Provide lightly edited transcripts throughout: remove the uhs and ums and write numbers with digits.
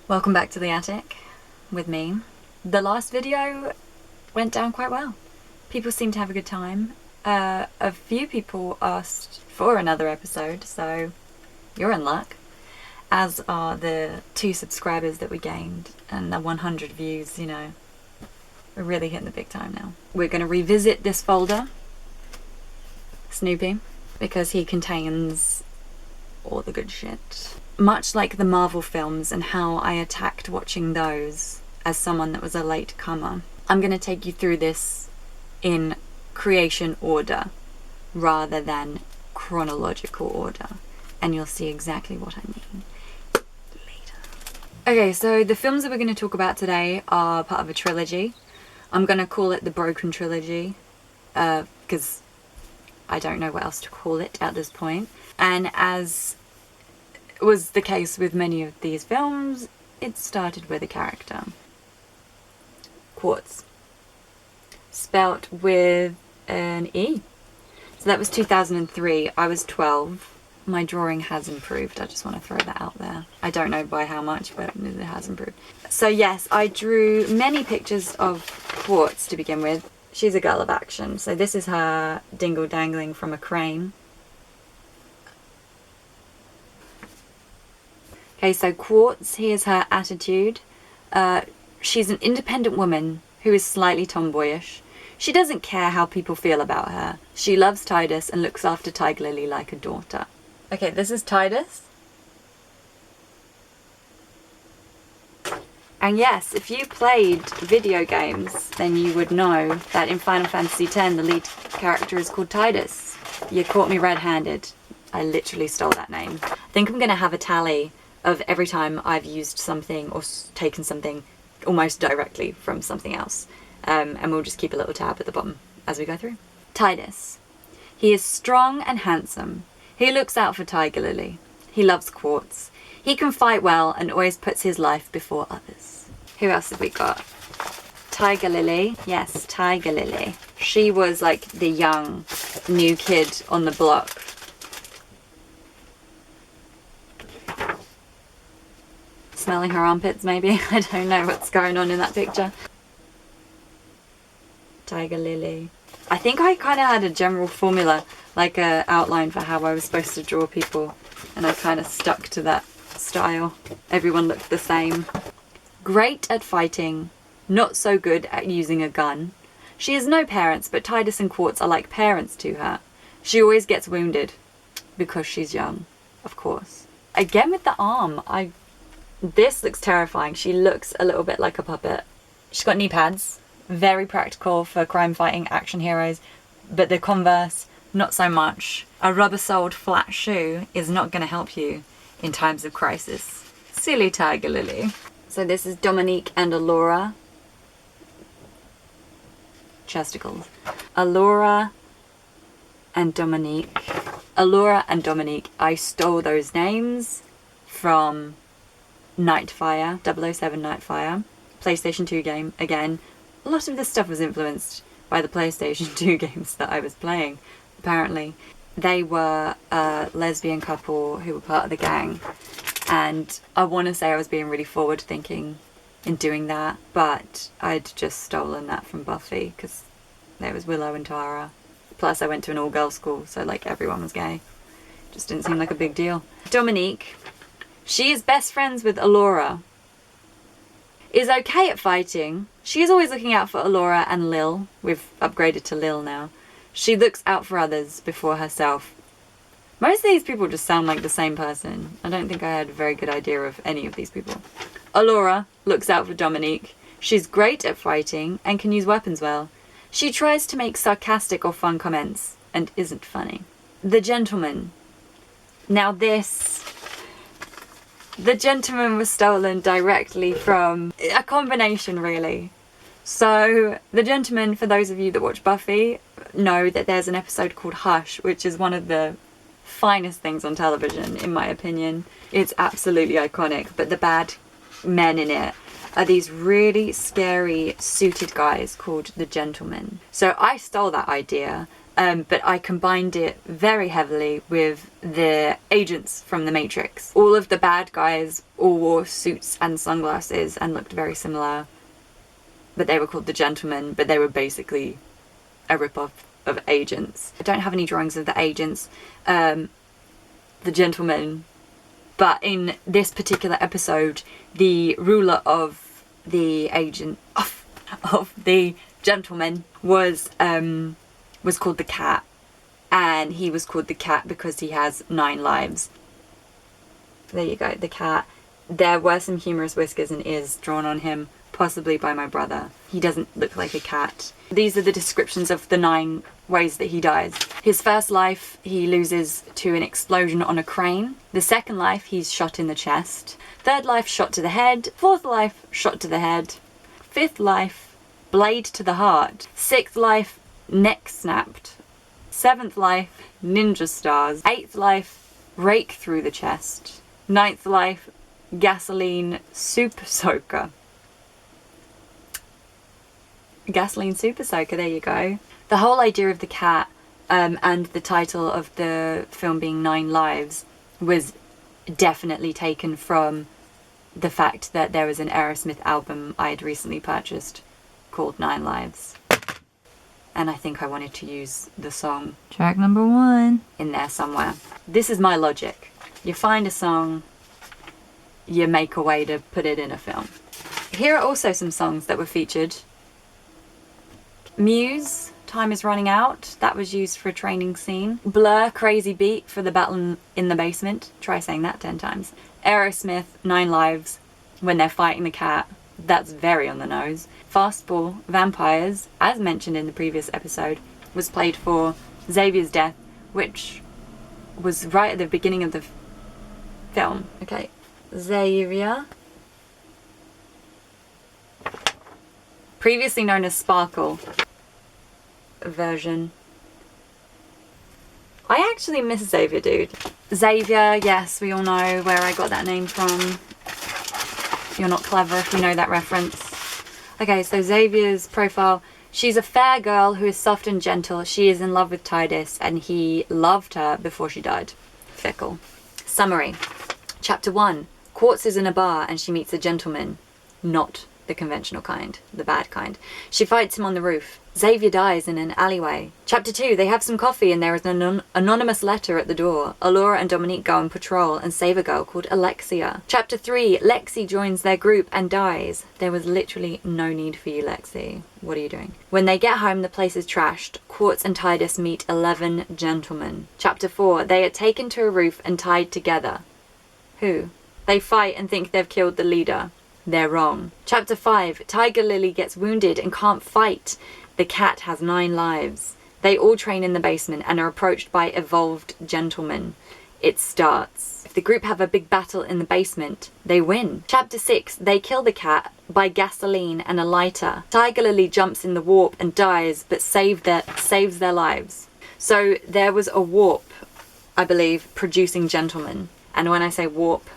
Welcome back to the attic with me. The last video went down quite well. People seemed to have a good time. A few people asked for another episode, so you're in luck. As are the 2 subscribers that we gained and the 100 views, you know. We're really hitting the big time now. We're going to revisit this folder, Snoopy, because he contains all the good shit. Much like the Marvel films and how I attacked watching those as someone that was a late comer, I'm going to take you through this in creation order rather than chronological order, and you'll see exactly what I mean later. Okay, so the films that we're going to talk about today are part of a trilogy. I'm going to call it the Broken Trilogy because I don't know what else to call it at this point. And as was the case with many of these films, it started with a character. Quartz. Spelt with an E. So that was 2003. I was 12. My drawing has improved. I just want to throw that out there. I don't know by how much, but it has improved. So yes, I drew many pictures of Quartz to begin with. She's a girl of action. So this is her dingle dangling from a crane. Okay, so Quartz, here's her attitude. She's an independent woman who is slightly tomboyish. She doesn't care how people feel about her. She loves Titus and looks after Tiger Lily like a daughter. Okay, this is Titus. And yes, if you played video games, then you would know that in Final Fantasy X, the lead character is called Titus. You caught me red-handed. I literally stole that name. I think I'm going to have a tally of every time I've used something or taken something almost directly from something else. And we'll just keep a little tab at the bottom as we go through. Titus. He is strong and handsome. He looks out for Tiger Lily. He loves Quartz. He can fight well and always puts his life before others. Who else have we got? Tiger Lily. Yes, Tiger Lily. She was like the young, new kid on the block. Smelling her armpits, maybe? I don't know what's going on in that picture. Tiger Lily. I think I kind of had a general formula, like a outline for how I was supposed to draw people, and I kind of stuck to that style. Everyone looked the same. Great at fighting, not so good at using a gun. She has no parents, but Titus and Quartz are like parents to her. She always gets wounded because she's young, of course. Again with the arm, this looks terrifying. She looks a little bit like a puppet. She's got knee pads. Very practical for crime-fighting action heroes. But the Converse, not so much. A rubber-soled flat shoe is not going to help you in times of crisis. Silly Tiger Lily. So this is Dominique and Allura. Chesticles. Allura and Dominique. Allura and Dominique. I stole those names from Nightfire, 007 Nightfire, PlayStation 2 game. Again, a lot of this stuff was influenced by the PlayStation 2 games that I was playing, apparently. They were a lesbian couple who were part of the gang, and I want to say I was being really forward-thinking in doing that, but I'd just stolen that from Buffy, because there was Willow and Tara. Plus I went to an all-girls school, so like everyone was gay. Just didn't seem like a big deal. Dominique. She is best friends with Allura. Is okay at fighting. She is always looking out for Allura and Lil. We've upgraded to Lil now. She looks out for others before herself. Most of these people just sound like the same person. I don't think I had a very good idea of any of these people. Allura looks out for Dominique. She's great at fighting and can use weapons well. She tries to make sarcastic or fun comments and isn't funny. The Gentleman. Now the Gentleman was stolen directly from a combination, really. So, The Gentleman, for those of you that watch Buffy, know that there's an episode called Hush, which is one of the finest things on television, in my opinion. It's absolutely iconic, but the bad men in it are these really scary suited guys called The Gentlemen. So I stole that idea but I combined it very heavily with the agents from the Matrix. All of the bad guys all wore suits and sunglasses and looked very similar, but they were called the Gentlemen, but they were basically a rip-off of agents. I don't have any drawings of the agents, the Gentlemen, but in this particular episode, the ruler of the of the Gentlemen was called the Cat, and he was called the Cat because he has 9 lives. There you go, the Cat. There were some humorous whiskers and ears drawn on him, possibly by my brother. He doesn't look like a cat. These are the descriptions of the 9 ways that he dies. His first life, he loses to an explosion on a crane. The second life, he's shot in the chest. Third life, shot to the head. Fourth life, shot to the head. Fifth life, blade to the heart. Sixth life, neck snapped. Seventh life, ninja stars. Eighth life, rake through the chest. Ninth life, gasoline super soaker. Gasoline super soaker, there you go. The whole idea of the cat and the title of the film being 9 Lives was definitely taken from the fact that there was an Aerosmith album I had recently purchased called 9 Lives. And I think I wanted to use the song track number 1 in there somewhere. This is my logic. You find a song, you make a way to put it in a film. Here are also some songs that were featured. Muse, Time Is Running Out, that was used for a training scene. Blur, Crazy Beat for the battle in the basement. Try saying that 10 times. Aerosmith, 9 Lives, when they're fighting the cat. That's very on the nose. Fastball, Vampires, as mentioned in the previous episode, was played for Xavier's death, which was right at the beginning of the film. Okay, Xavier. Previously known as Sparkle version. I actually miss Xavier, dude. Xavier, yes, we all know where I got that name from. You're not clever if you know that reference. Okay, so Xavier's profile. She's a fair girl who is soft and gentle. She is in love with Titus, and he loved her before she died. Fickle. Summary. Chapter 1. Quartz is in a bar and she meets a gentleman. Not the conventional kind, the bad kind. She fights him on the roof. Xavier dies in an alleyway. Chapter 2, they have some coffee and there is an anonymous letter at the door. Allura and Dominique go on patrol and save a girl called Alexia. Chapter 3, Lexi joins their group and dies. There was literally no need for you, Lexi. What are you doing? When they get home, the place is trashed. Quartz and Titus meet 11 gentlemen. Chapter 4, they are taken to a roof and tied together. Who? They fight and think they've killed the leader. They're wrong. Chapter 5, Tiger Lily gets wounded and can't fight. The cat has 9 lives. They all train in the basement and are approached by evolved gentlemen. It starts. If the group have a big battle in the basement, they win. Chapter 6, they kill the cat by gasoline and a lighter. Tiger Lily jumps in the warp and dies, but saves their lives. So there was a warp, I believe, producing gentlemen. And when I say warp,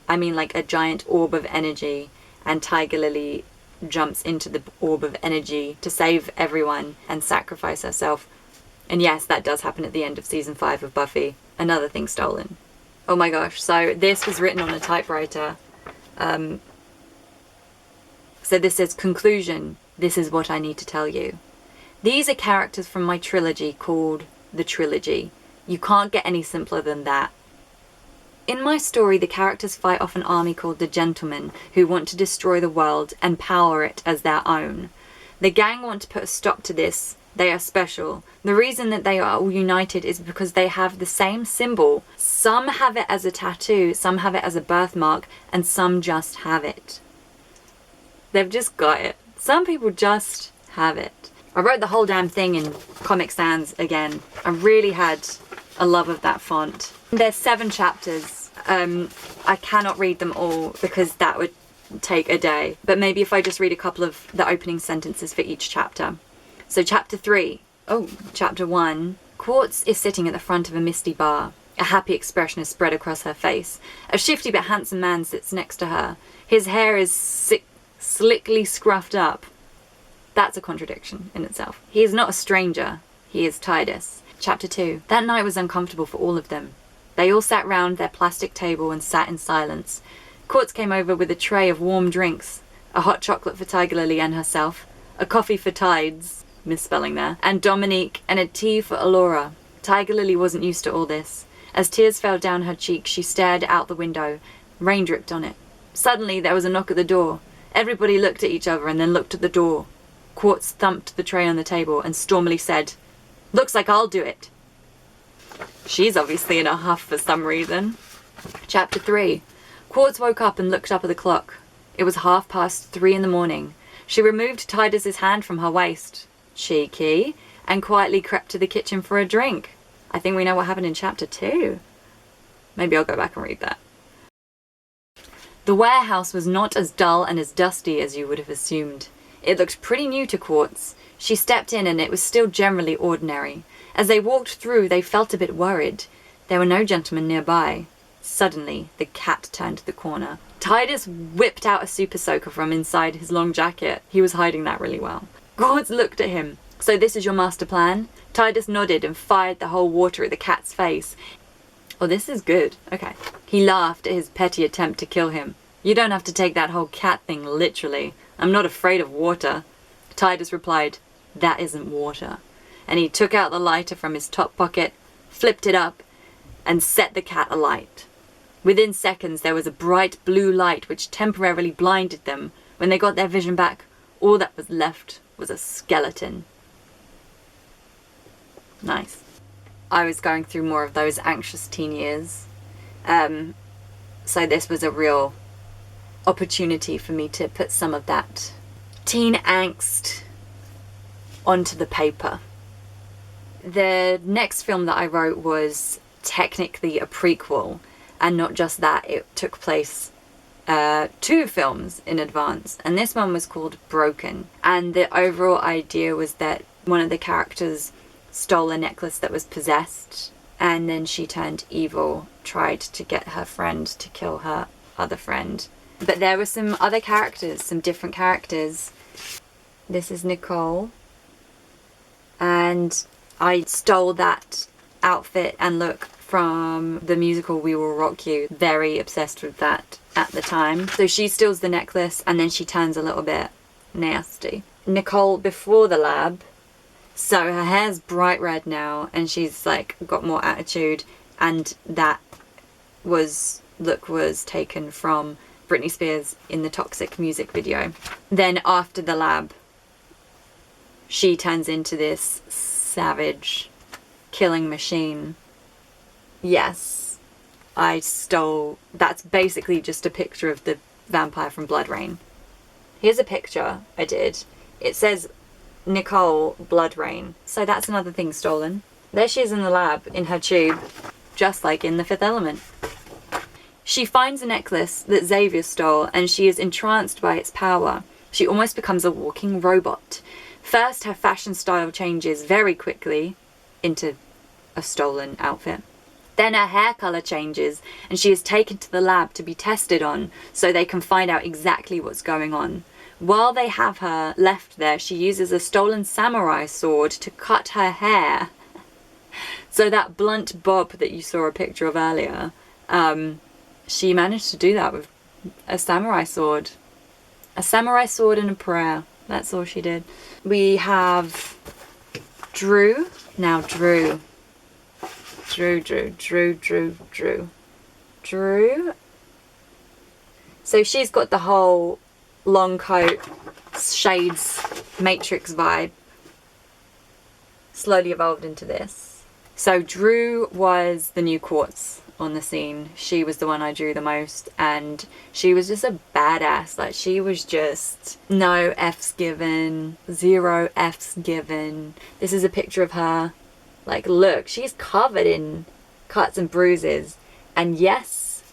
I mean like a giant orb of energy. And Tiger Lily jumps into the orb of energy to save everyone and sacrifice herself. And yes, that does happen at the end of season 5 of Buffy. Another thing stolen. Oh my gosh, so this was written on a typewriter. So this says, conclusion, this is what I need to tell you. These are characters from my trilogy called The Trilogy. You can't get any simpler than that. In my story, the characters fight off an army called the Gentlemen, who want to destroy the world and power it as their own. The gang want to put a stop to this. They are special. The reason that they are all united is because they have the same symbol. Some have it as a tattoo, some have it as a birthmark, and some just have it. They've just got it. Some people just have it. I wrote the whole damn thing in Comic Sans again. I really had a love of that font. There's 7 chapters. I cannot read them all because that would take a day. But maybe if I just read a couple of the opening sentences for each chapter. So chapter 1. Quartz is sitting at the front of a misty bar. A happy expression is spread across her face. A shifty but handsome man sits next to her. His hair is slickly scruffed up. That's a contradiction in itself. He is not a stranger. He is Titus. Chapter 2. That night was uncomfortable for all of them. They all sat round their plastic table and sat in silence. Quartz came over with a tray of warm drinks, a hot chocolate for Tiger Lily and herself, a coffee for Tides, misspelling there, and Dominique, and a tea for Alora. Tiger Lily wasn't used to all this. As tears fell down her cheeks, she stared out the window. Rain dripped on it. Suddenly there was a knock at the door. Everybody looked at each other and then looked at the door. Quartz thumped the tray on the table and stormily said, "Looks like I'll do it." She's obviously in a huff for some reason. Chapter 3. Quartz woke up and looked up at the clock. It was 3:30 in the morning. She removed Titus's hand from her waist, cheeky, and quietly crept to the kitchen for a drink. I think we know what happened in chapter 2. Maybe I'll go back and read that. The warehouse was not as dull and as dusty as you would have assumed. It looked pretty new to Quartz. She stepped in and it was still generally ordinary. As they walked through, they felt a bit worried. There were no gentlemen nearby. Suddenly, the cat turned the corner. Titus whipped out a super soaker from inside his long jacket. He was hiding that really well. Quartz looked at him. "So this is your master plan?" Titus nodded and fired the whole water at the cat's face. "Oh, this is good. Okay." He laughed at his petty attempt to kill him. "You don't have to take that whole cat thing literally. I'm not afraid of water." Titus replied, "That isn't water." And he took out the lighter from his top pocket, flipped it up, and set the cat alight. Within seconds, there was a bright blue light which temporarily blinded them. When they got their vision back, all that was left was a skeleton. Nice. I was going through more of those anxious teen years. So this was a real opportunity for me to put some of that teen angst onto the paper. The next film that I wrote was technically a prequel, and not just that, it took place 2 films in advance, and this one was called Broken. And the overall idea was that one of the characters stole a necklace that was possessed, and then she turned evil, tried to get her friend to kill her other friend. But there were some other characters, some different characters. This is Nicole, and I stole that outfit and look from the musical We Will Rock You. Very obsessed with that at the time. So she steals the necklace and then she turns a little bit nasty. Nicole before the lab, so her hair's bright red now and she's like got more attitude, and that look was taken from Britney Spears in the Toxic music video. Then after the lab, she turns into this savage killing machine. Yes, I stole... That's basically just a picture of the vampire from Blood Rain. Here's a picture I did. It says Nicole Blood Rain. So that's another thing stolen. There she is in the lab in her tube, just like in The Fifth Element. She finds a necklace that Xavier stole and she is entranced by its power. She almost becomes a walking robot. First, her fashion style changes very quickly into a stolen outfit. Then her hair colour changes and she is taken to the lab to be tested on so they can find out exactly what's going on. While they have her left there, she uses a stolen samurai sword to cut her hair. So that blunt bob that you saw a picture of earlier, she managed to do that with a samurai sword. A samurai sword and a prayer. That's all she did. We have Drew. Now Drew. So she's got the whole long coat, shades, Matrix vibe. Slowly evolved into this. So Drew was the new Quartz on the scene. She was the one I drew the most, and she was just a badass. Like, she was just no F's given, 0 F's given. This is a picture of her. Like, look, she's covered in cuts and bruises. And yes,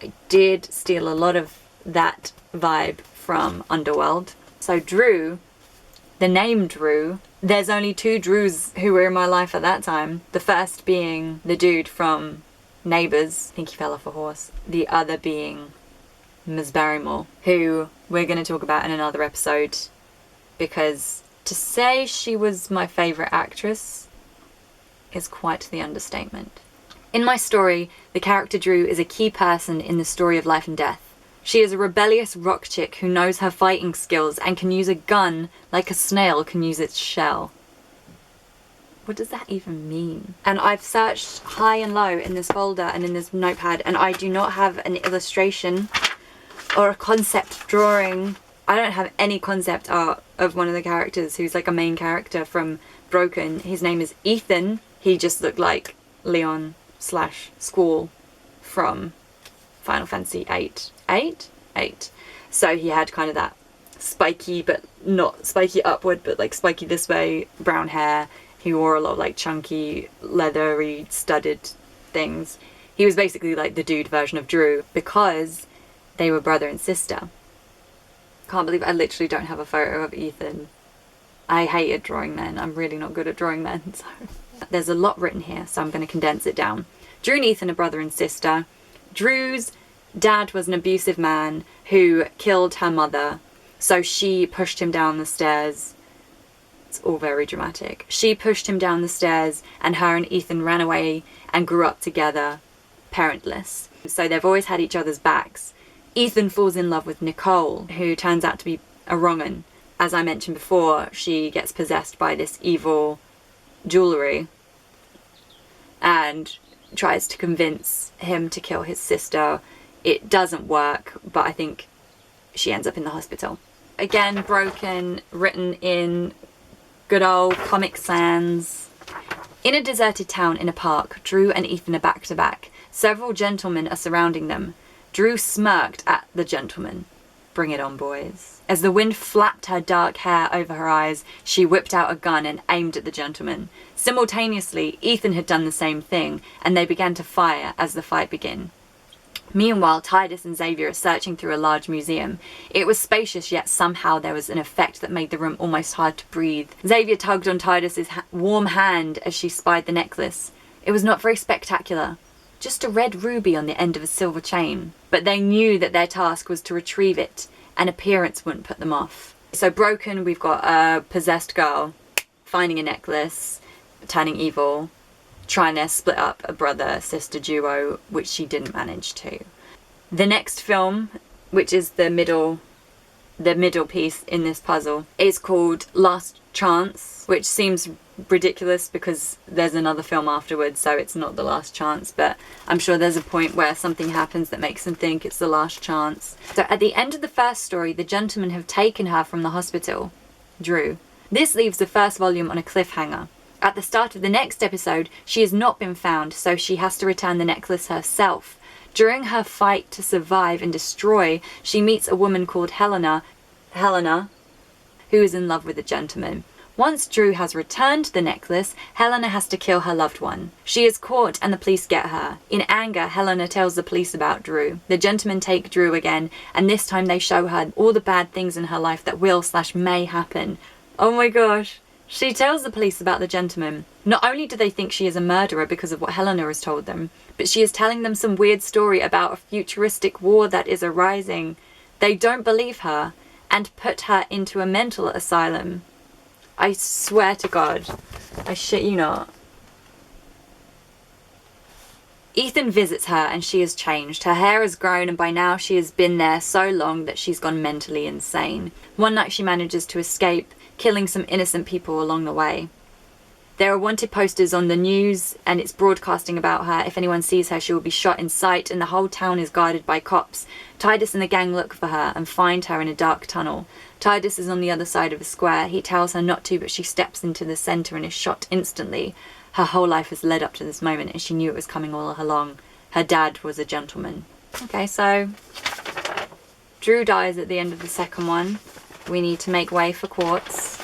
I did steal a lot of that vibe from Underworld. So Drew, the name Drew, there's only 2 Drews who were in my life at that time. The first being the dude from Neighbours, I think he fell off a horse. The other being Ms. Barrymore, who we're going to talk about in another episode, because To say she was my favourite actress is quite the understatement. In my story, the character Drew is a key person in the story of life and death. She is a rebellious rock chick who knows her fighting skills and can use a gun like a snail can use its shell. What does that even mean? And I've searched high and low in this folder and in this notepad, and I do not have an illustration or a concept drawing. I don't have any concept art of one of the characters who's like a main character from Broken. His name is Ethan. He just looked like Leon / Squall from Final Fantasy 8. 8? So he had kind of that spiky, but not spiky upward, but like spiky this way, brown hair. He wore a lot of like chunky, leathery, studded things. He was basically like the dude version of Drew because they were brother and sister. Can't believe I literally don't have a photo of Ethan. I hated drawing men. I'm really not good at drawing men. So there's a lot written here, so I'm going to condense it down. Drew and Ethan are brother and sister. Drew's dad was an abusive man who killed her mother, so she pushed him down the stairs. It's all very dramatic. She pushed him down the stairs, and her and Ethan ran away and grew up together, parentless. So they've always had each other's backs. Ethan falls in love with Nicole, who turns out to be a wrong-un. As I mentioned before, she gets possessed by this evil jewellery and tries to convince him to kill his sister. It doesn't work, but I think she ends up in the hospital. Again, Broken, written in good old Comic Sans. In a deserted town in a park, Drew and Ethan are back to back. Several gentlemen are surrounding them. Drew smirked at the gentleman. Bring it on, boys. As the wind flapped her dark hair over her eyes, she whipped out a gun and aimed at the gentleman. Simultaneously, Ethan had done the same thing, and they began to fire as the fight began. Meanwhile, Titus and Xavier are searching through a large museum. It was spacious, yet somehow there was an effect that made the room almost hard to breathe. Xavier tugged on Titus's warm hand as she spied the necklace. It was not very spectacular. Just a red ruby on the end of a silver chain. But they knew that their task was to retrieve it. An appearance wouldn't put them off. So Broken, we've got a possessed girl finding a necklace, turning evil, trying to split up a brother-sister duo, which she didn't manage to. The next film, which is the middle piece in this puzzle, is called Last Chance, which seems ridiculous because there's another film afterwards, so it's not the last chance, but I'm sure there's a point where something happens that makes them think it's the last chance. So at the end of the first story, the gentlemen have taken her from the hospital, Drew. This leaves the first volume on a cliffhanger. At the start of the next episode, she has not been found, so she has to return the necklace herself. During her fight to survive and destroy, she meets a woman called Helena, who is in love with a gentleman. Once Drew has returned the necklace, Helena has to kill her loved one. She is caught and the police get her. In anger, Helena tells the police about Drew. The gentlemen take Drew again, and this time they show her all the bad things in her life that will/may happen. Oh my gosh. She tells the police about the gentleman. Not only do they think she is a murderer because of what Helena has told them, but she is telling them some weird story about a futuristic war that is arising. They don't believe her and put her into a mental asylum. I swear to God, I shit you not. Ethan visits her and she has changed. Her hair has grown and by now she has been there so long that she's gone mentally insane. One night she manages to escape, killing some innocent people along the way. There are wanted posters on the news and it's broadcasting about her. If anyone sees her, she will be shot in sight, and the whole town is guarded by cops. Titus and the gang look for her and find her in a dark tunnel. Titus is on the other side of a square. He tells her not to, but she steps into the center and is shot instantly. Her whole life has led up to this moment and she knew it was coming all along. Her dad was a gentleman. Okay, so Drew dies at the end of the second one. We need to make way for Quartz.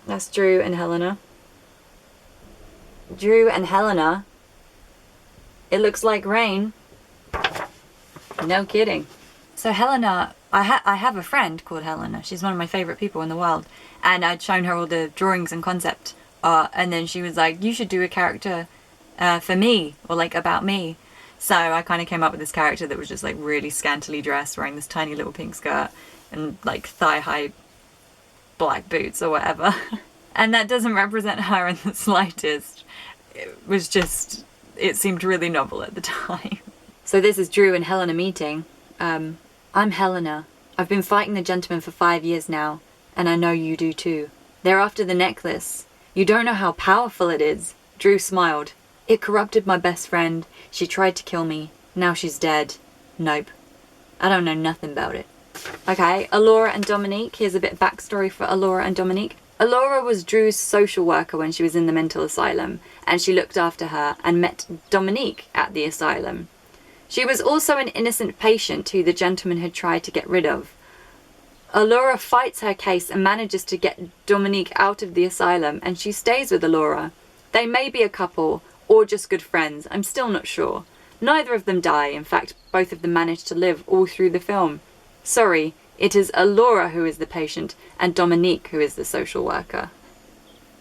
That's Drew and Helena. Drew and Helena. It looks like rain. No kidding. So Helena, I have a friend called Helena. She's one of my favourite people in the world. And I'd shown her all the drawings and concept art. And then she was like, you should do a character for me, or like about me. So I kind of came up with this character that was just like really scantily dressed, wearing this tiny little pink skirt and like thigh-high black boots or whatever. And that doesn't represent her in the slightest. It seemed really novel at the time. So this is Drew and Helena meeting. I'm Helena. I've been fighting the gentleman for 5 years now, and I know you do too. They're after the necklace. You don't know how powerful it is. Drew smiled. It corrupted my best friend. She tried to kill me. Now she's dead. Nope. I don't know nothing about it. Okay, Alora and Dominique. Here's a bit of backstory for Alora and Dominique. Alora was Drew's social worker when she was in the mental asylum, and she looked after her and met Dominique at the asylum. She was also an innocent patient who the gentleman had tried to get rid of. Alora fights her case and manages to get Dominique out of the asylum, and she stays with Alora. They may be a couple, or just good friends, I'm still not sure. Neither of them die, in fact, both of them manage to live all through the film. Sorry, it is Alora who is the patient, and Dominique who is the social worker.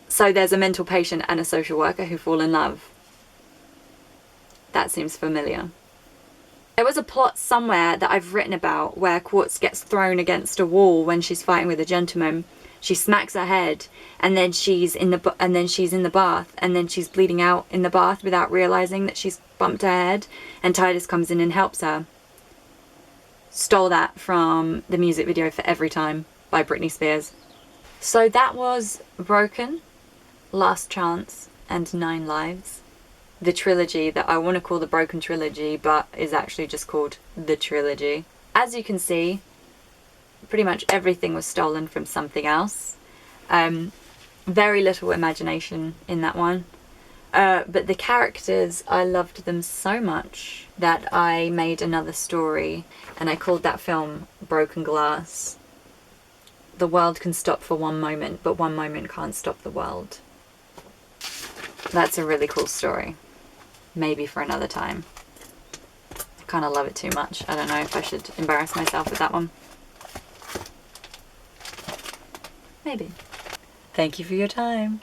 So there's a mental patient and a social worker who fall in love. That seems familiar. There was a plot somewhere that I've written about where Quartz gets thrown against a wall when she's fighting with a gentleman. She smacks her head, and then she's in the bath, and then she's bleeding out in the bath without realizing that she's bumped her head, and Titus comes in and helps her. Stole that from the music video for Every Time by Britney Spears. So that was Broken, Last Chance, and 9 Lives. The trilogy that I want to call the Broken Trilogy, but is actually just called The Trilogy. As you can see, pretty much everything was stolen from something else. Very little imagination in that one. But the characters, I loved them so much that I made another story, and I called that film Broken Glass. The world can stop for one moment, but one moment can't stop the world. That's a really cool story. Maybe for another time. I kind of love it too much. I don't know if I should embarrass myself with that one. Maybe. Thank you for your time.